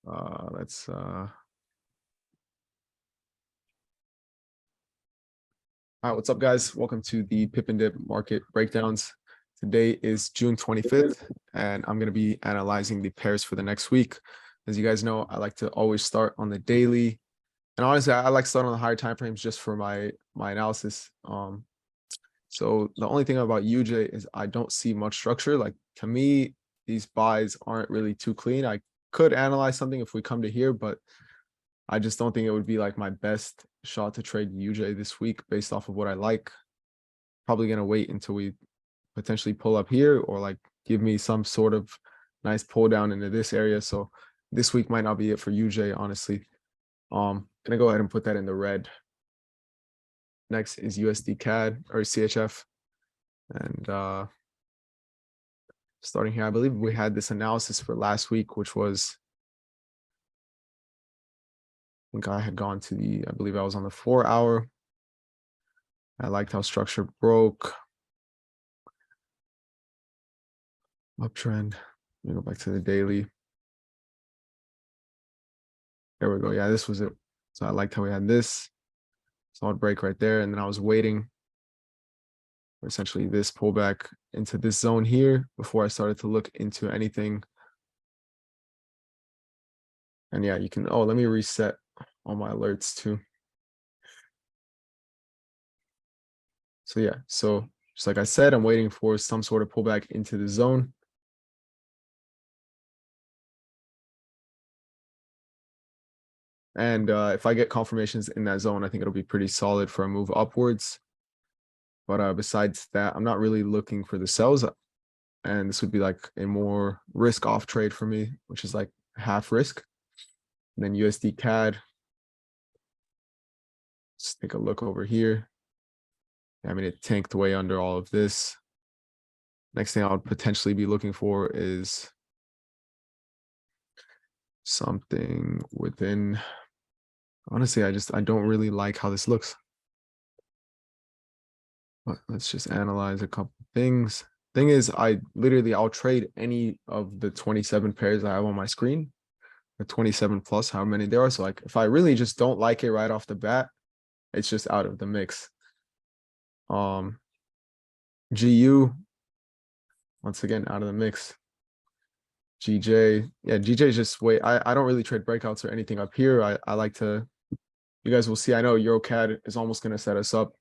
Let's All right, what's up, guys? Welcome to the Pip and Dip market breakdowns. Today is June 25th, and I'm going to be analyzing the pairs for the next week. As you guys know, I like to always start on the daily, and honestly, I like starting on the higher time frames just for my analysis. So the only thing about UJ is I don't see much structure. Like, to me, these buys aren't really too clean. I could analyze something if we come to here, but I just don't think it would be like my best shot to trade UJ this week based off of what I like. Probably going to wait until we potentially pull up here or like give me some sort of nice pull down into this area. So this week might not be it for UJ, honestly. Gonna go ahead and put that in the red. Next is USD CAD or CHF. And starting here, I believe we had this analysis for last week, which was, I think I had gone to I believe I was on the 4 hour. I liked how structure broke. Uptrend. Let me go back to the daily. There we go. Yeah, this was it. So I liked how we had this solid break right there. And then I was waiting for essentially this pullback into this zone here before I started to look into anything. And yeah, you can, oh, let me reset all my alerts too. So yeah, so just like I said, I'm waiting for some sort of pullback into the zone. And if I get confirmations in that zone, I think it'll be pretty solid for a move upwards. But besides that, I'm not really looking for the sells. And this would be like a more risk off trade for me, which is like half risk. And then USD CAD. Let's take a look over here. I mean, it tanked way under all of this. Next thing I would potentially be looking for is something within, honestly, I don't really like how this looks. But let's just analyze a couple things. Thing is, I'll trade any of the 27 pairs I have on my screen, the 27 plus how many there are. So like, if I really just don't like it right off the bat, it's just out of the mix. GU, once again, out of the mix. GJ, yeah, GJ is just wait. I don't really trade breakouts or anything up here. I like to, you guys will see, I know EuroCAD is almost going to set us up.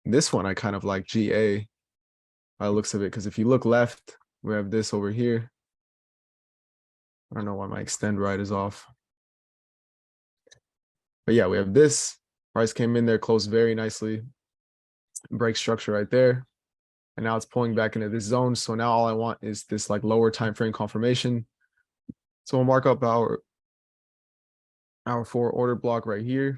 This one, I kind of like GA by the looks of it, because if you look left, we have this over here. I don't know why my extend right is off. But yeah, we have this. Price came in there, closed very nicely. Break structure right there. And now it's pulling back into this zone. So now all I want is this like lower time frame confirmation. So we'll mark up our 4 order block right here.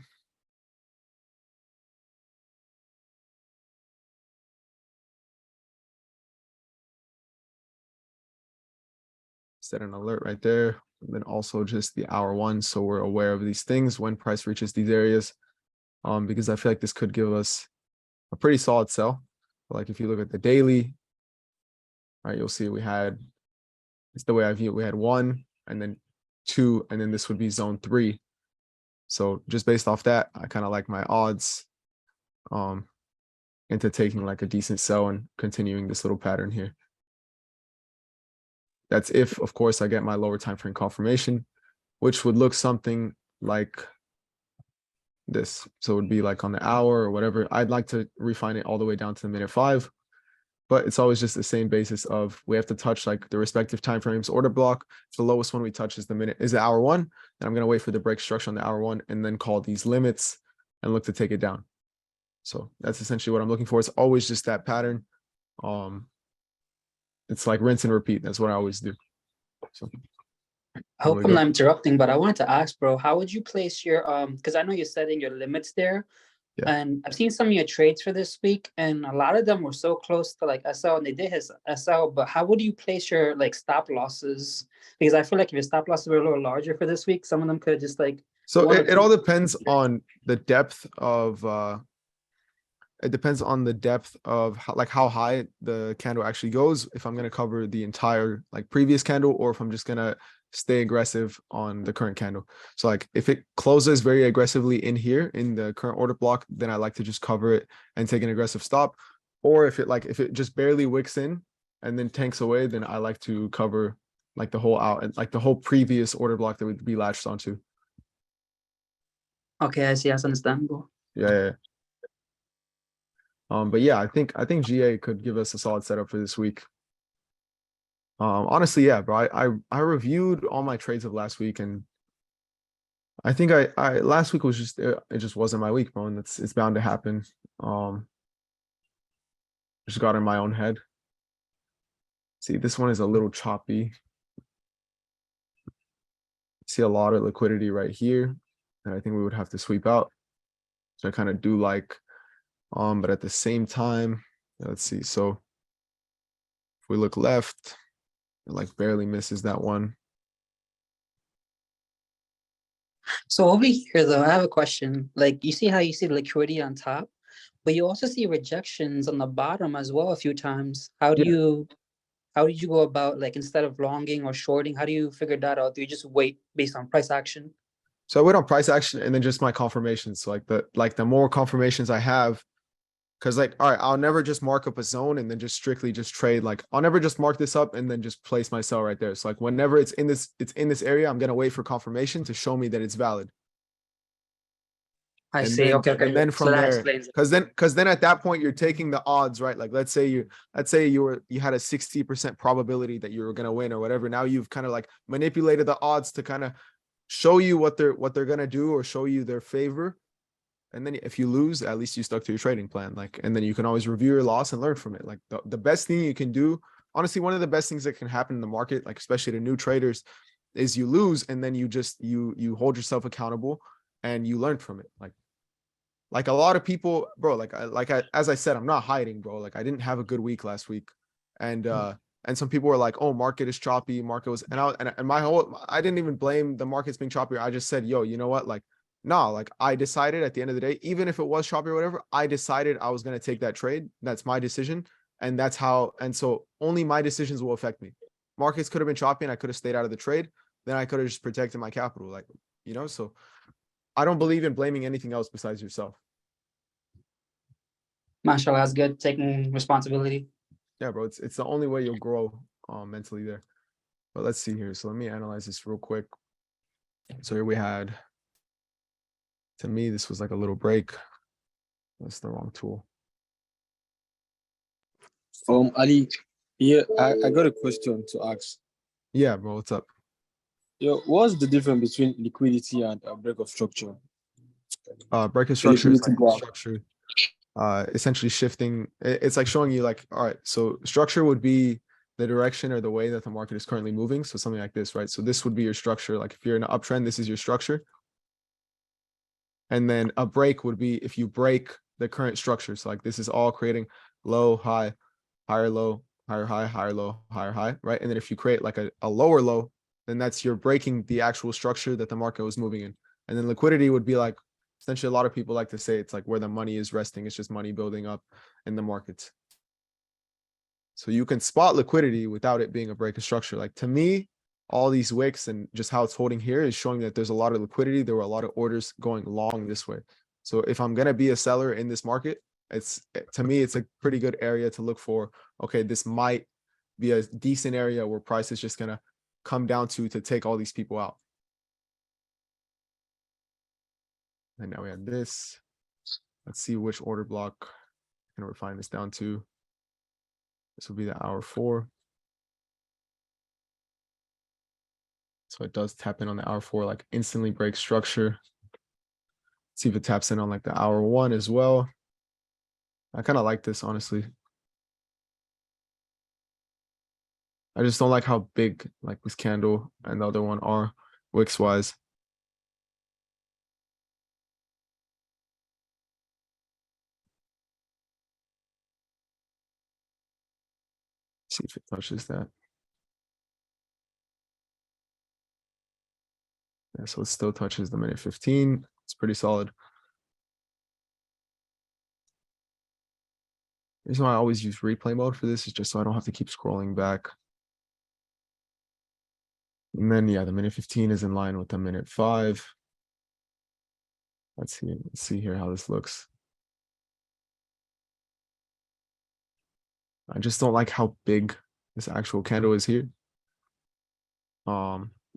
Set an alert right there. And then also just the hour 1. So we're aware of these things when price reaches these areas. Because I feel like this could give us a pretty solid sell. Like if you look at the daily, right, you'll see we had, it's the way I view it, we had 1 and then 2, and then this would be zone 3. So just based off that, I kind of like my odds into taking like a decent sell and continuing this little pattern here. That's if, of course, I get my lower time frame confirmation, which would look something like this. So it would be like on the hour or whatever. I'd like to refine it all the way down to the minute 5, but it's always just the same basis of we have to touch like the respective timeframes. Order block, if the lowest one we touch is the hour 1, then I'm going to wait for the break structure on the hour 1 and then call these limits and look to take it down. So that's essentially what I'm looking for. It's always just that pattern. It's like rinse and repeat. That's what I always do. So I hope I'm not interrupting, but I wanted to ask, bro, how would you place your because I know you're setting your limits there. Yeah. And I've seen some of your trades for this week, and a lot of them were so close to like SL, and they did his SL. But how would you place your like stop losses? Because I feel like if your stop losses were a little larger for this week, some of them could just like. So it all depends on the depth of. It depends on the depth of how high the candle actually goes. If I'm going to cover the entire like previous candle, or if I'm just going to stay aggressive on the current candle. So like if it closes very aggressively in here in the current order block, then I like to just cover it and take an aggressive stop. Or if it just barely wicks in and then tanks away, then I like to cover like the whole out and like the whole previous order block that would be latched onto. Okay, I see. That's understandable. Yeah. But yeah, I think GA could give us a solid setup for this week. Honestly, yeah, bro. I reviewed all my trades of last week, and I think I last week was just it just wasn't my week, bro. And it's bound to happen. Just got in my own head. See, this one is a little choppy. See a lot of liquidity right here, and I think we would have to sweep out. So I kind of do like, but at the same time, let's see. So if we look left, it like barely misses that one. So over here, though, I have a question. Like, you see how you see the liquidity on top, but you also see rejections on the bottom as well a few times. How did you go about, like, instead of longing or shorting, how do you figure that out? Do you just wait based on price action? So I wait on price action and then just my confirmations. So like the more confirmations I have, because like, all right, I'll never just mark up a zone and then just strictly just trade. Like I'll never just mark this up and then just place my sell right there. So like whenever it's in this area, I'm gonna wait for confirmation to show me that it's valid. I see. Okay. And then So from that there, explains it. because then at that point you're taking the odds, right? Like let's say you had a 60% probability that you were gonna win or whatever. Now you've kind of like manipulated the odds to kind of show you what they're gonna do or show you their favor. And then if you lose, at least you stuck to your trading plan. Like, and then you can always review your loss and learn from it. Like the best thing you can do, honestly, one of the best things that can happen in the market, like especially to new traders, is you lose and then you just you hold yourself accountable and you learn from it. Like a lot of people, bro, as I said, I'm not hiding, bro. Like I didn't have a good week last week. And some people were like, oh, market is choppy, market was, and my whole, I didn't even blame the markets being choppy. I just said, yo, you know what? Like, nah, like I decided at the end of the day, even if it was choppy or whatever, I decided I was going to take that trade. That's my decision. And that's how, and so only my decisions will affect me. Markets could have been choppy and I could have stayed out of the trade. Then I could have just protected my capital. Like, so I don't believe in blaming anything else besides yourself. Mashallah, that's good. Taking responsibility. Yeah, bro, it's the only way you'll grow mentally there. But let's see here. So let me analyze this real quick. So here we had, to me, this was like a little break. That's the wrong tool. Ali, yeah, I got a question to ask. Yeah, bro, what's up? Yo, what's the difference between liquidity and break of structure? Break of structure is like structure, essentially shifting. It's like showing you like, all right, so structure would be the direction or the way that the market is currently moving. So something like this, right? So this would be your structure. Like if you're in an uptrend, this is your structure. And then a break would be if you break the current structure. So like this is all creating low, high, higher low, higher high, higher low, higher high, right? And then if you create like a lower low, then that's you're breaking the actual structure that the market was moving in. And then liquidity would be like, essentially a lot of people like to say it's like where the money is resting. It's just money building up in the markets. So you can spot liquidity without it being a break of structure. Like to me, all these wicks and just how it's holding here is showing that there's a lot of liquidity. There were a lot of orders going long this way. So if I'm going to be a seller in this market, to me, it's a pretty good area to look for. Okay, this might be a decent area where price is just going to come down to take all these people out. And now we have this. Let's see which order block I'm going to refine this down to. This will be the hour 4. So it does tap in on the hour 4, like instantly break structure. See if it taps in on like the hour 1 as well. I kind of like this, honestly. I just don't like how big like this candle and the other one are wicks wise. See if it touches that. Yeah, so it still touches the minute 15. It's pretty solid. The reason why I always use replay mode for this is just so I don't have to keep scrolling back. And then, yeah, the minute 15 is in line with the minute 5. Let's see here how this looks. I just don't like how big this actual candle is here.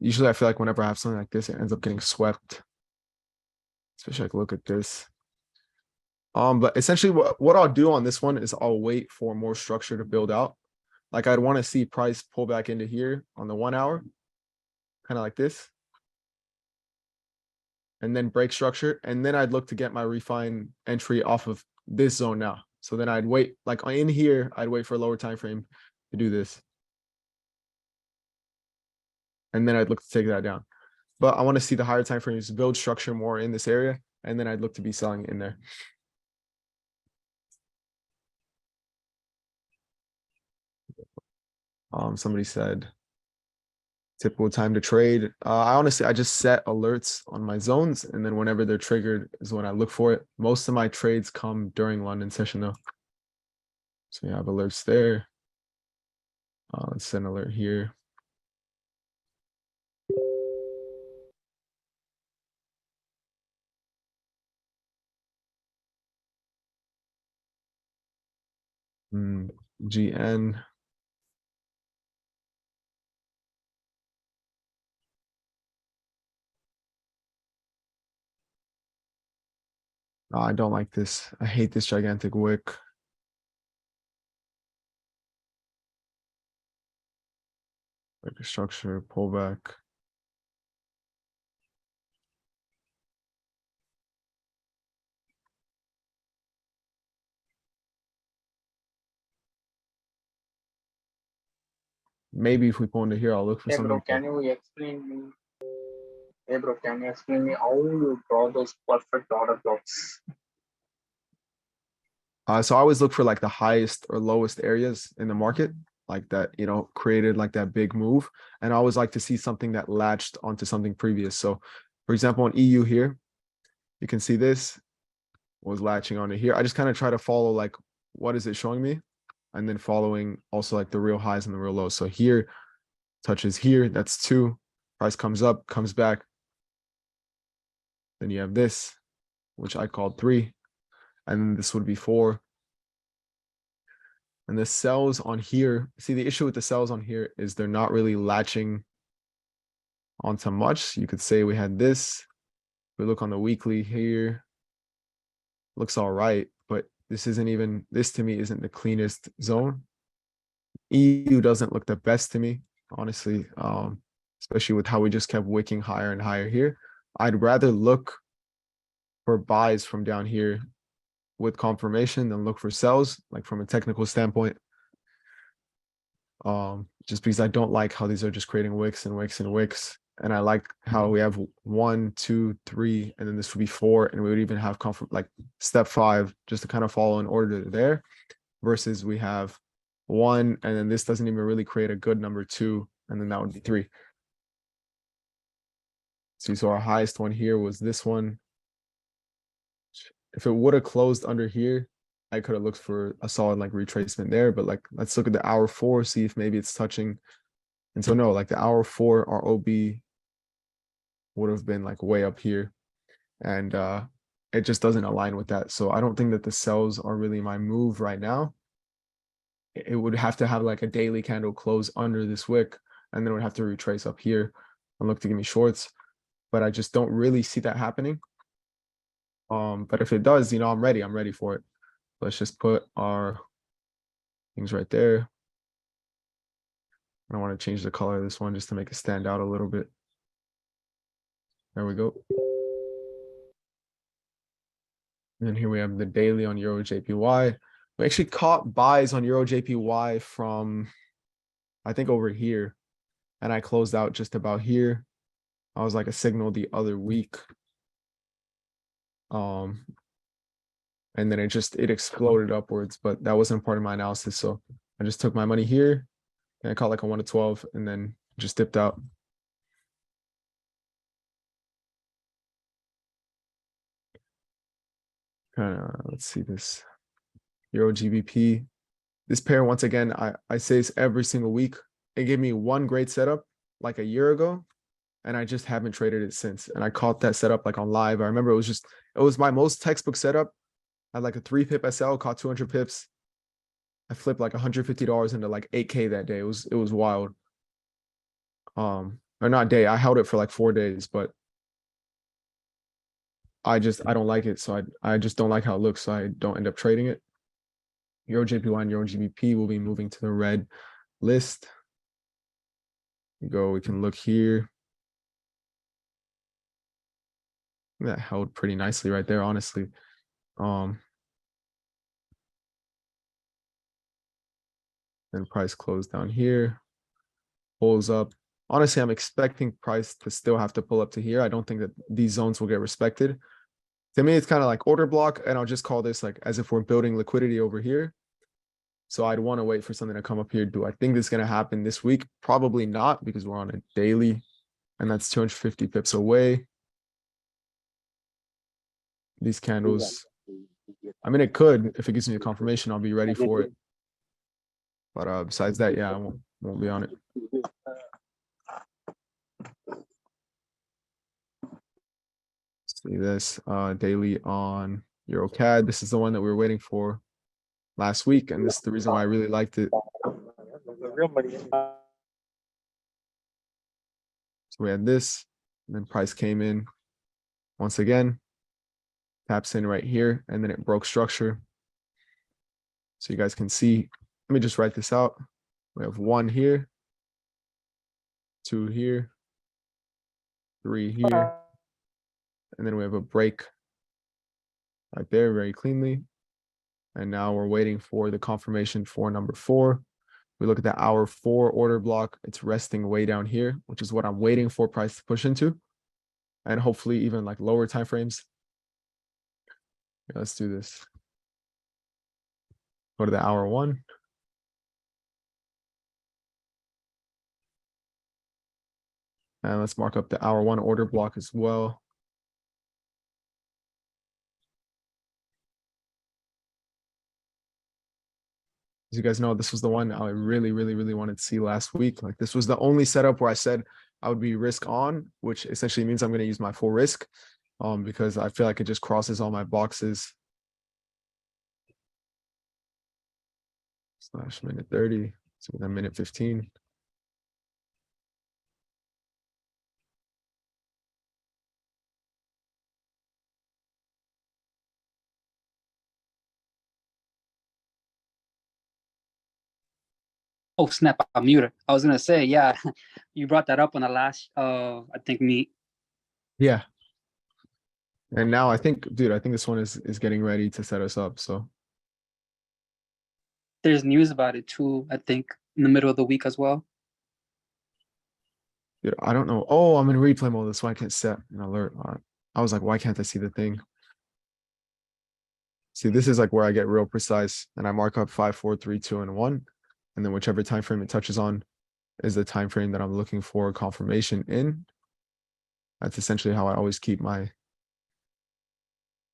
Usually I feel like whenever I have something like this, it ends up getting swept. Especially like look at this. But essentially what I'll do on this one is I'll wait for more structure to build out. Like I'd want to see price pull back into here on the 1 hour, kind of like this. And then break structure. And then I'd look to get my refine entry off of this zone now. So then I'd wait, like in here, I'd wait for a lower time frame to do this. And then I'd look to take that down. But I want to see the higher time frames build structure more in this area. And then I'd look to be selling in there. Somebody said typical time to trade. I just set alerts on my zones, and then whenever they're triggered is when I look for it. Most of my trades come during London session though. So you have alerts there. Let's set an alert here. GN. I don't like this. I hate this gigantic wick. Like a structure, pullback. Maybe if we pull into here, I'll look for Hey something. bro, can you explain me? Hey bro, can you explain me how you draw those perfect order blocks? So I always look for like the highest or lowest areas in the market, like that, created like that big move. And I always like to see something that latched onto something previous. So for example, on EU here, you can see this was latching onto here. I just kind of try to follow like, what is it showing me? And then following also like the real highs and the real lows. So here touches here, that's 2. Price comes up, comes back. Then you have this, which I called 3. And then this would be 4. And the cells on here, see the issue with the cells on here is they're not really latching onto much. You could say we had this. We look on the weekly here. Looks all right, but this to me isn't the cleanest zone. EU doesn't look the best to me, honestly, especially with how we just kept wicking higher and higher here. I'd rather look for buys from down here with confirmation than look for sells, like from a technical standpoint. Just because I don't like how these are just creating wicks and wicks and wicks. And I like how we have 1, 2, 3, and then this would be 4, and we would even have like step 5 just to kind of follow in order there, versus we have 1, and then this doesn't even really create a good number 2, and then that would be 3. So our highest one here was this one. If it would have closed under here, I could have looked for a solid like retracement there, but like let's look at the hour 4, see if maybe it's touching. And so no, like the hour 4, our OB would have been like way up here, and it just doesn't align with that. So I don't think that the sells are really my move right now. It would have to have like a daily candle close under this wick, and then it would have to retrace up here and look to give me shorts, but I just don't really see that happening. But if it does, I'm ready for it. Let's just put our things right there. I want to change the color of this one just to make it stand out a little bit. There we go. And then here we have the daily on Euro JPY. We actually caught buys on Euro JPY from, I think, over here. And I closed out just about here. I was like a signal the other week. And then it exploded upwards, but that wasn't part of my analysis. So I just took my money here and I caught like a 1 to 12 and then just dipped out. Let's see this Euro GBP. This pair, once again, I say this every single week. It gave me one great setup like a year ago, and I just haven't traded it since. And I caught that setup like on live. I remember it was my most textbook setup. I had like a 3 pip SL, caught 200 pips. I flipped like $150 into like 8K that day. It was wild. Or not day. I held it for like 4 days, but I don't like it. So I just don't like how it looks. So I don't end up trading it. Euro JPY and Euro GBP will be moving to the red list. We can look here. That held pretty nicely right there, honestly. Then price closed down here, pulls up. Honestly, I'm expecting price to still have to pull up to here. I don't think that these zones will get respected. To me, it's kind of like order block, and I'll just call this like as if we're building liquidity over here. So I'd want to wait for something to come up here. Do I think this is going to happen this week? Probably not, because we're on a daily, and that's 250 pips away. These candles, I mean, it could. If it gives me a confirmation, I'll be ready for it. But besides that, yeah, I won't be on it. See this daily on EuroCAD. This is the one that we were waiting for last week, and this is the reason why I really liked it. So we had this, and then price came in once again, taps in right here, and then it broke structure. So you guys can see, let me just write this out. We have 1 here, 2 here, 3 here, and then we have a break right there very cleanly. And now we're waiting for the confirmation for number 4. We look at the hour 4 order block. It's resting way down here, which is what I'm waiting for price to push into. And hopefully even like lower time frames. Yeah, let's do this. Go to the hour 1. And let's mark up the hour 1 order block as well. As you guys know, this was the one I really wanted to see last week. Like, this was the only setup where I said I would be risk on, which essentially means I'm going to use my full risk, because I feel like it just crosses all my boxes. Slash minute 30, so then minute 15. Oh snap! I'm muted. I was gonna say, yeah, you brought that up on the last, I think meet. Yeah. And now I think, dude, I think this one is getting ready to set us up. So there's news about it too, I think, in the middle of the week as well. Dude, I don't know. Oh, I'm in replay mode. That's why I can't set an alert. I was like, why can't I see the thing? See, this is like where I get real precise, and I mark up 5, 4, 3, 2, and 1. And then whichever time frame it touches on is the time frame that I'm looking for confirmation in. That's essentially how I always keep my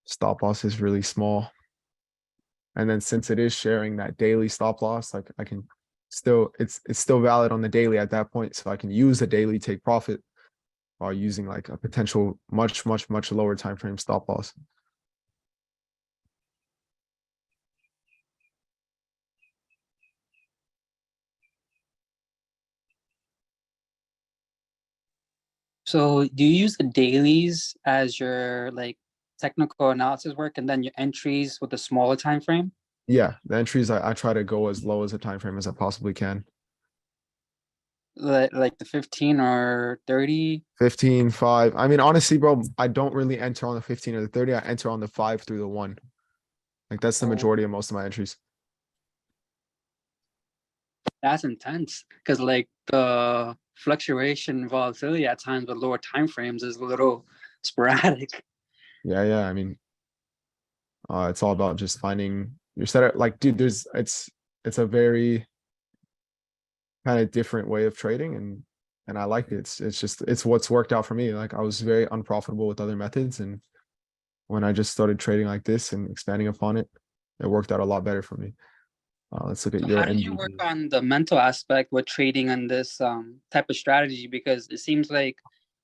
stop losses really small. And then since it is sharing that daily stop loss, like I can still, it's still valid on the daily at that point. So I can use the daily take profit while using like a potential much lower time frame stop loss. So do you use the dailies as your like technical analysis work, and then your entries with a smaller time frame? Yeah, the entries, I try to go as low as a time frame as I possibly can. Like the 15 or 30? 15, 5. I mean, honestly, bro, I don't really enter on the 15 or the 30. I enter on the 5 through the 1. Like, that's the majority of most of my entries. That's intense, because like the fluctuation volatility at times with lower time frames is a little sporadic. Yeah. I mean, it's all about just finding your setup. Like, dude, it's a very kind of different way of trading, and I like it. It's what's worked out for me. Like, I was very unprofitable with other methods, and when I just started trading like this and expanding upon it, it worked out a lot better for me. Let's look at So Euro how do you work NZD. on the mental aspect with trading on this type of strategy? Because it seems like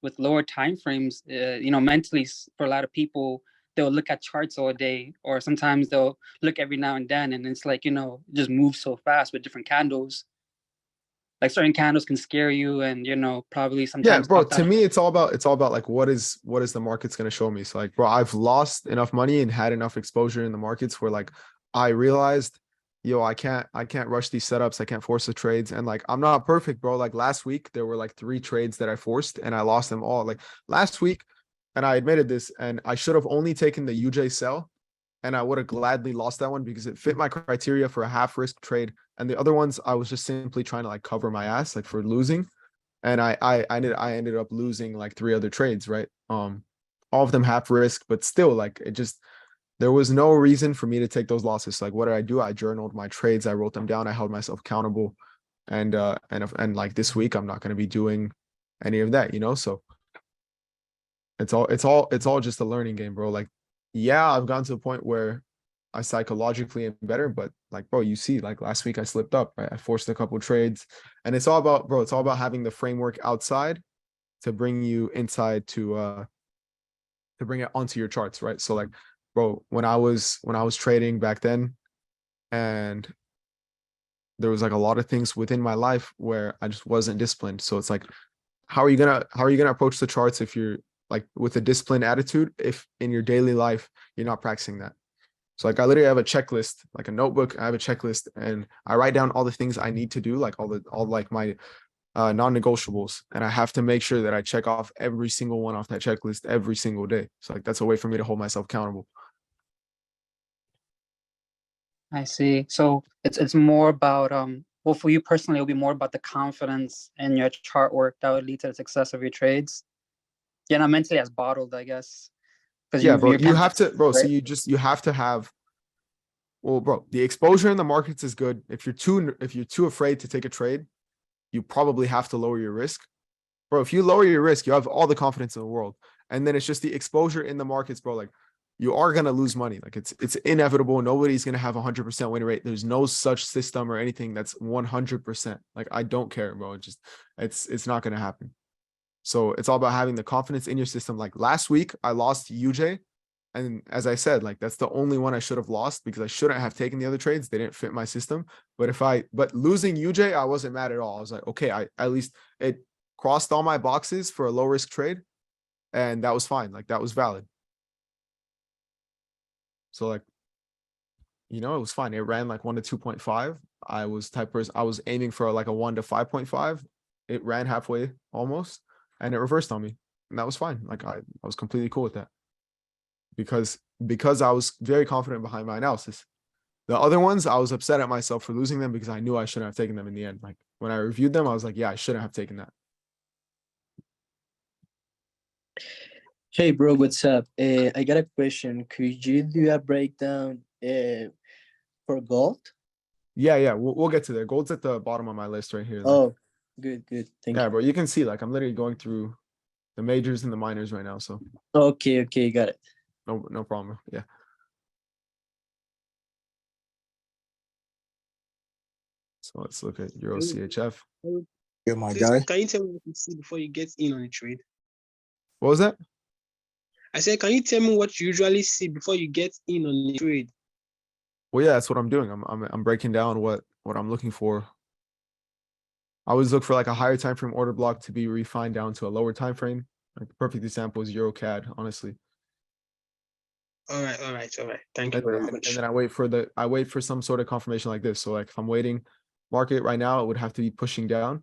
with lower time frames, mentally for a lot of people, they'll look at charts all day, or sometimes they'll look every now and then, and it's like, just moves so fast with different candles. Like certain candles can scare you, and probably Yeah, sometimes bro, talk to out. me, it's all about like what is the market's gonna show me. So like, bro, I've lost enough money and had enough exposure in the markets where like I realized, yo, I can't rush these setups. I can't force the trades. And like, I'm not perfect, bro. Like last week, there were like 3 trades that I forced and I lost them all. Like last week, and I admitted this, and I should have only taken the UJ sell, and I would have gladly lost that one because it fit my criteria for a half risk trade. And the other ones, I was just simply trying to like cover my ass, like for losing. And I ended up losing like 3 other trades, right? All of them half risk, but still, like it just, there was no reason for me to take those losses. So, like, what did I do? I journaled my trades, I wrote them down, I held myself accountable, and like this week, I'm not going to be doing any of that, So it's all just a learning game, bro. Like, yeah, I've gotten to a point where I psychologically am better, but like, bro, you see, like last week I slipped up, right? I forced a couple trades, and it's all about, bro, it's all about having the framework outside to bring you inside to bring it onto your charts, right? So like, bro, when I was trading back then, and there was like a lot of things within my life where I just wasn't disciplined. So it's like, how are you gonna approach the charts if you're like with a disciplined attitude, if in your daily life you're not practicing that? So like I literally have a checklist, like a notebook. I have a checklist, and I write down all the things I need to do, like all like my non-negotiables, and I have to make sure that I check off every single one off that checklist every single day. So like that's a way for me to hold myself accountable. I see. So it's more about well, for you personally, it'll be more about the confidence in your chart work that would lead to the success of your trades. You're not mentally as bottled, I guess, because Yeah, bro, you're you kind have to, bro. So right? you have to have. Well, bro, the exposure in the markets is good. If you're too afraid to take a trade, you probably have to lower your risk. Bro, if you lower your risk, you have all the confidence in the world. And then it's just the exposure in the markets, bro. Like you are gonna lose money. Like it's inevitable. Nobody's gonna have 100% win rate. There's no such system or anything that's 100%. Like I don't care, bro. It's not gonna happen. So it's all about having the confidence in your system. Like last week, I lost UJ. And as I said, like that's the only one I should have lost because I shouldn't have taken the other trades. They didn't fit my system. But losing UJ, I wasn't mad at all. I was like, okay, I at least it crossed all my boxes for a low risk trade, and that was fine. Like that was valid. So like, it was fine. It ran like 1 to 2.5. I was aiming for like a 1 to 5.5. It ran halfway almost, and it reversed on me, and that was fine. Like I was completely cool with that because I was very confident behind my analysis. The other ones, I was upset at myself for losing them because I knew I shouldn't have taken them in the end. Like when I reviewed them, I was like, yeah, I shouldn't have taken that. Hey, bro, what's up? I got a question. Could you do a breakdown for gold? Yeah, we'll get to there. Gold's at the bottom of my list right here. Like, Oh, good. Thank yeah, you. bro, you can see like I'm literally going through the majors and the minors right now. So Okay, got it. no problem. Yeah. So let's look at Euro CHF. Yeah, my Please, guy. can you tell me what you see before you get in on a trade? What was that? I said, can you tell me what you usually see before you get in on a trade? Well, yeah, that's what I'm doing. I'm breaking down what I'm looking for. I always look for like a higher time frame order block to be refined down to a lower time frame. Like the perfect example is Euro CAD, honestly. All right. Thank you And very then, much. and then I wait for some sort of confirmation like this. So like if I'm waiting market right now, it would have to be pushing down.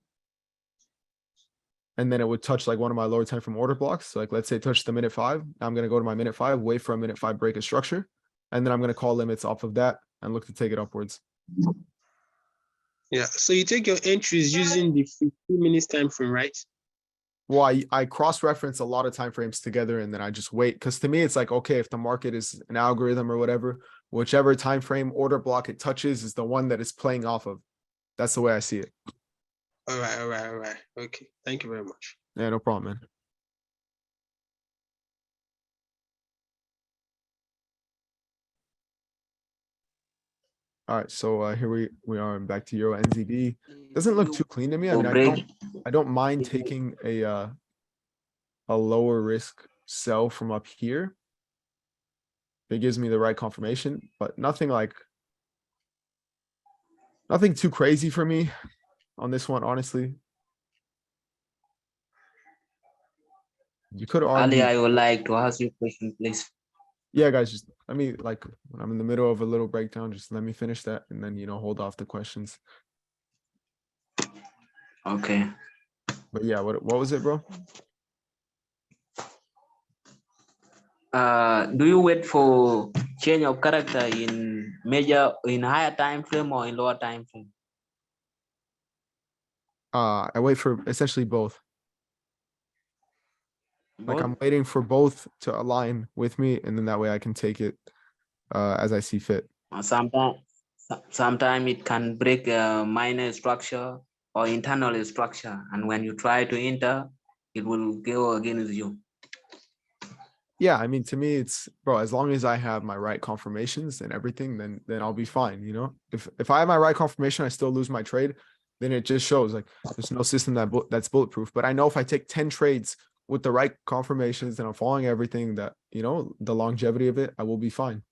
And then it would touch like one of my lower time frame order blocks. So like let's say touch the minute 5. I'm gonna go to my minute 5, wait for a minute 5 break of structure, and then I'm gonna call limits off of that and look to take it upwards. Yeah. So you take your entries using the 15 minutes time frame, right? Well, I cross-reference a lot of time frames together, and then I just wait. Because to me, it's like, okay, if the market is an algorithm or whatever, whichever time frame order block it touches is the one that it's playing off of. That's the way I see it. All right. Okay. Thank you very much. Yeah, no problem, man. All right, so here we are back to Euro NZD. Doesn't look too clean to me. I So mean, break. I don't mind taking a lower risk sell from up here. It gives me the right confirmation, but nothing too crazy for me on this one, honestly. You could Ali, argue, I would like to ask you a question, please. yeah, guys, just let me when I'm in the middle of a little breakdown, just let me finish that and then hold off the questions. Okay. But yeah, what was it, bro? Do you wait for change of character in higher time frame or in lower time frame? I wait for essentially both. Like Both? I'm waiting for both to align with me, and then that way I can take it as I see fit. Sometimes it can break a minor structure or internal structure, and when you try to enter, it will go against you. Yeah, I mean, to me, it's bro, as long as I have my right confirmations and everything, then I'll be fine. If I have my right confirmation, I still lose my trade, then it just shows like there's no system that's bulletproof. But I know if I take 10 trades with the right confirmations and I'm following everything, that the longevity of it, I will be fine.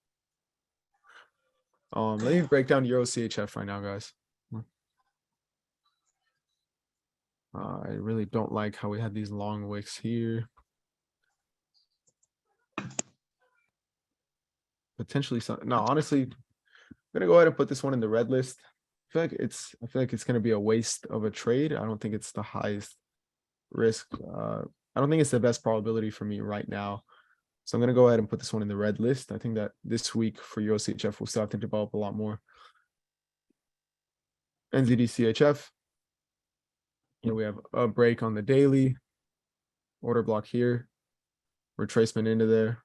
Let me break down Euro CHF right now, guys. I really don't like how we had these long wicks here. Potentially no, honestly, I'm gonna go ahead and put this one in the red list. I feel like it's gonna be a waste of a trade. I don't think it's the highest risk. I don't think it's the best probability for me right now. So I'm gonna go ahead and put this one in the red list. I think that this week for Euro CHF we'll still have to develop a lot more. NZD CHF. We have a break on the daily. Order block here. Retracement into there.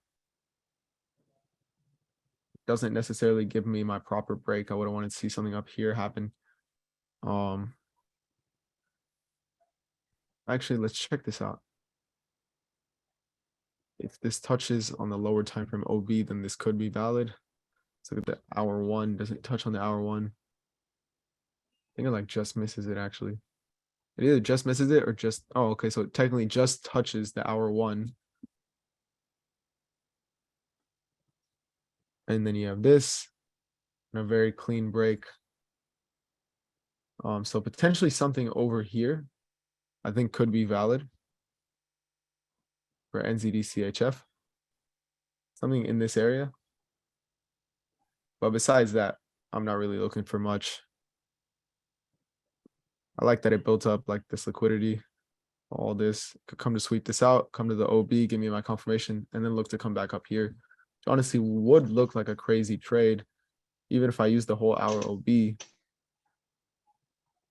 Doesn't necessarily give me my proper break. I would have wanted to see something up here happen. Actually, let's check this out. If this touches on the lower time frame OB, then this could be valid. Let's look at the hour one. Does it touch on the hour one? I think it just misses it actually. It either just misses it or just, oh, okay. So it technically just touches the hour one. And then you have this and a very clean break. So potentially something over here, I think could be valid for NZD CHF. Something in this area. But besides that, I'm not really looking for much. I like that it built up like this liquidity. All this could come to sweep this out, come to the OB, give me my confirmation, and then look to come back up here. Which honestly would look like a crazy trade, even if I use the whole hour OB.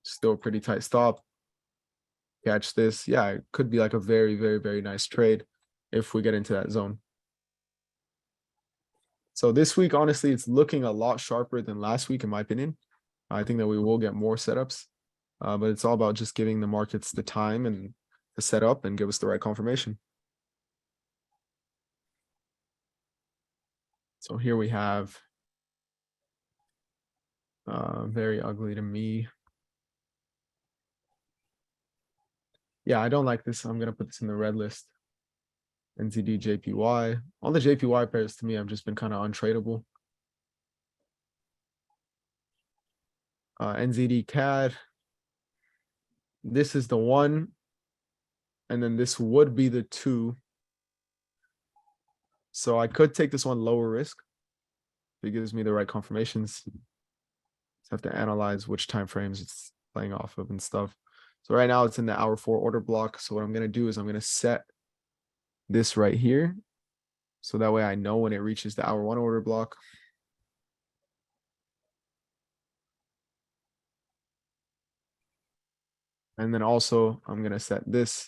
Still a pretty tight stop. Catch this. Yeah, it could be like a very, very, very nice trade if we get into that zone. So this week, honestly, it's looking a lot sharper than last week, in my opinion. I think that we will get more setups, but it's all about just giving the markets the time and to set up and give us the right confirmation. So here we have very ugly to me. Yeah, I don't like this. I'm going to put this in the red list. NZD, JPY. All the JPY pairs to me have just been kind of untradeable. NZD CAD. This is the one. And then this would be the two. So I could take this one lower risk. If it gives me the right confirmations. Just have to analyze which time frames it's playing off of and stuff. So right now it's in the hour 4 order block. So what I'm going to do is I'm going to set this right here. So that way I know when it reaches the hour 1 order block. And then also I'm going to set this.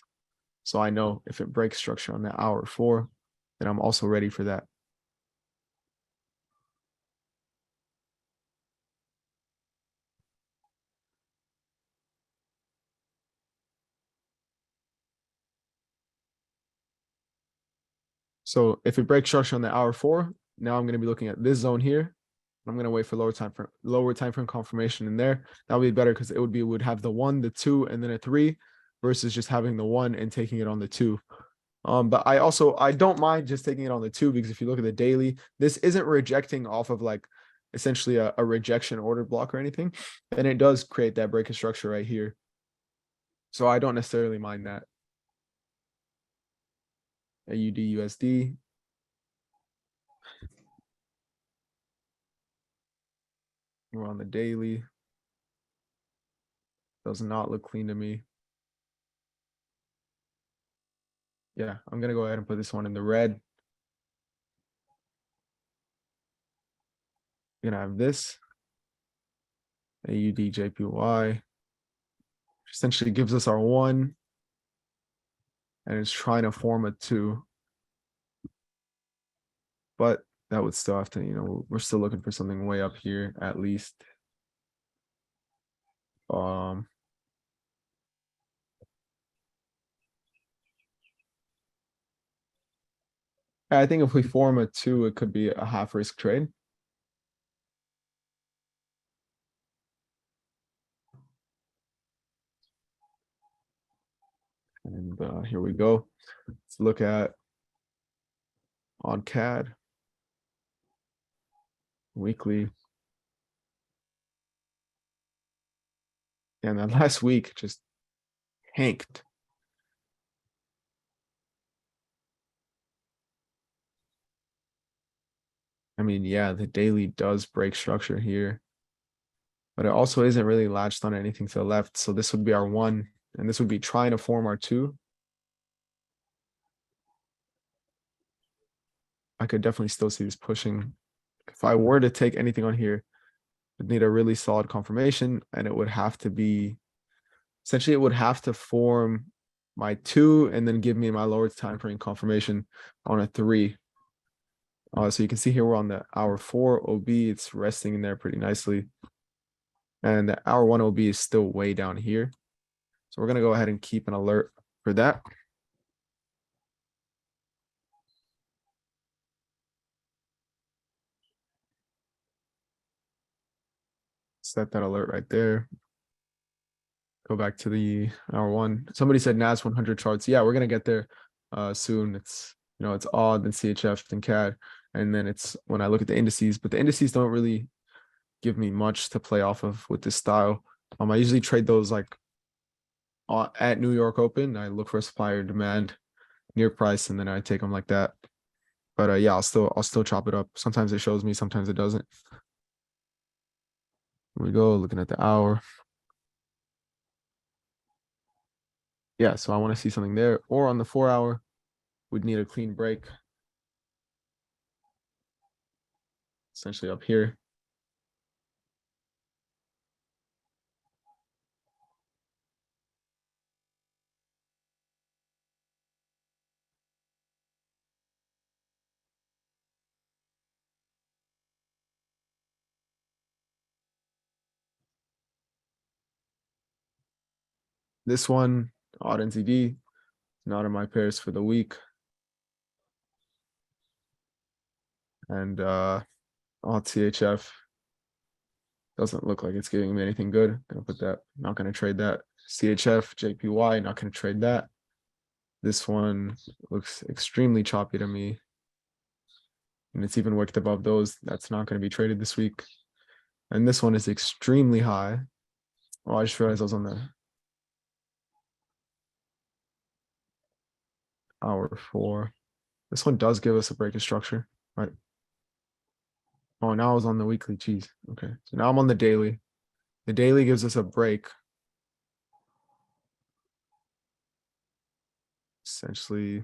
So I know if it breaks structure on the hour 4, then I'm also ready for that. So if it breaks structure on the hour 4, now I'm going to be looking at this zone here. I'm gonna wait for lower time frame confirmation in there. That would be better because it would have the 1, the 2, and then a 3 versus just having the 1 and taking it on the 2. But I don't mind just taking it on the 2 because if you look at the daily, this isn't rejecting off of like essentially a rejection order block or anything, and it does create that break of structure right here. So I don't necessarily mind that. AUD USD. We're on the daily. Does not look clean to me. Yeah, I'm gonna go ahead and put this one in the red. We're gonna have this AUD JPY. Essentially gives us our 1, and it's trying to form a 2. But that would still have to, we're still looking for something way up here at least. I think if we form a 2, it could be a half risk trade. And here we go. Let's look at on CAD weekly. And that last week just tanked. I mean, yeah, the daily does break structure here, but it also isn't really latched on anything to the left. So this would be our 1, and this would be trying to form our 2. I could definitely still see this pushing. If I were to take anything on here, it'd need a really solid confirmation, and it would have to be, essentially it would have to form my 2 and then give me my lower time frame confirmation on a 3. So you can see here we're on the hour 4 OB. It's resting in there pretty nicely. And the hour 1 OB is still way down here. So we're going to go ahead and keep an alert for that. Set that alert right there. Go back to the hour 1. Somebody said NAS 100 charts. Yeah, we're going to get there soon. It's, it's odd than CHF and CAD. And then it's when I look at the indices, but the indices don't really give me much to play off of with this style. I usually trade those like at New York Open. I look for supply or demand near price, and then I take them like that. But yeah, I'll still chop it up. Sometimes it shows me, sometimes it doesn't. Here we go, looking at the hour. Yeah, so I want to see something there, or on the 4 hour, we'd need a clean break. Essentially up here. This one, odd NZD, not in my pairs for the week. And odd CHF doesn't look like it's giving me anything good. Gonna put that, not gonna trade that. CHF, JPY, not gonna trade that. This one looks extremely choppy to me. And it's even wicked above those. That's not gonna be traded this week. And this one is extremely high. Oh, I just realized I was on the hour 4. This one does give us a break of structure, right? Oh, now I was on the weekly. Geez. Okay, so now I'm on the daily. The daily gives us a break. Essentially,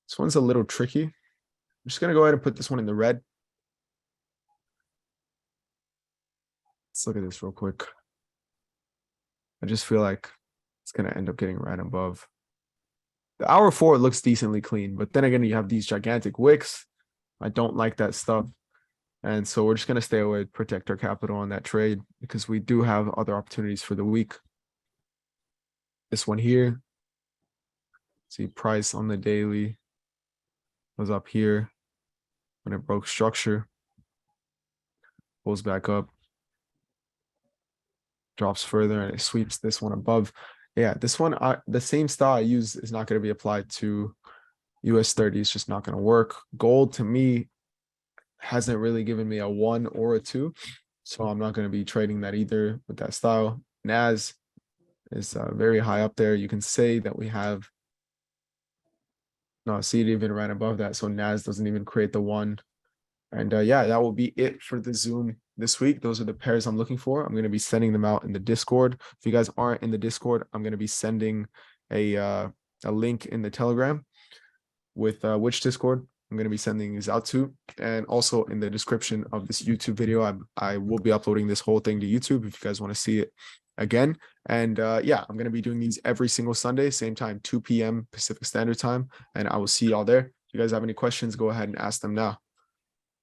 this one's a little tricky. I'm just gonna go ahead and put this one in the red. Let's look at this real quick. I just feel like it's gonna end up getting right above. The hour 4 looks decently clean, but then again, you have these gigantic wicks. I don't like that stuff. And so we're just going to stay away, protect our capital on that trade because we do have other opportunities for the week. This one here. See price on the daily was up here. when it broke structure, pulls back up, drops further, and it sweeps this one above. Yeah, this one, the same style I use is not going to be applied to US 30. It's just not going to work. Gold to me hasn't really given me a 1 or a 2, so I'm not going to be trading that either with that style. NAS is very high up there. You can say that we have, no, see, it even ran above that, so NAS doesn't even create the 1. And yeah, that will be it for the Zoom this week. Those are the pairs I'm looking for. I'm going to be sending them out in the Discord. If you guys aren't in the Discord, I'm going to be sending a link in the Telegram with which Discord I'm going to be sending these out to. And also in the description of this YouTube video, I will be uploading this whole thing to YouTube if you guys want to see it again. And yeah, I'm going to be doing these every single Sunday, same time, 2 p.m. Pacific Standard Time. And I will see y'all there. If you guys have any questions, go ahead and ask them now.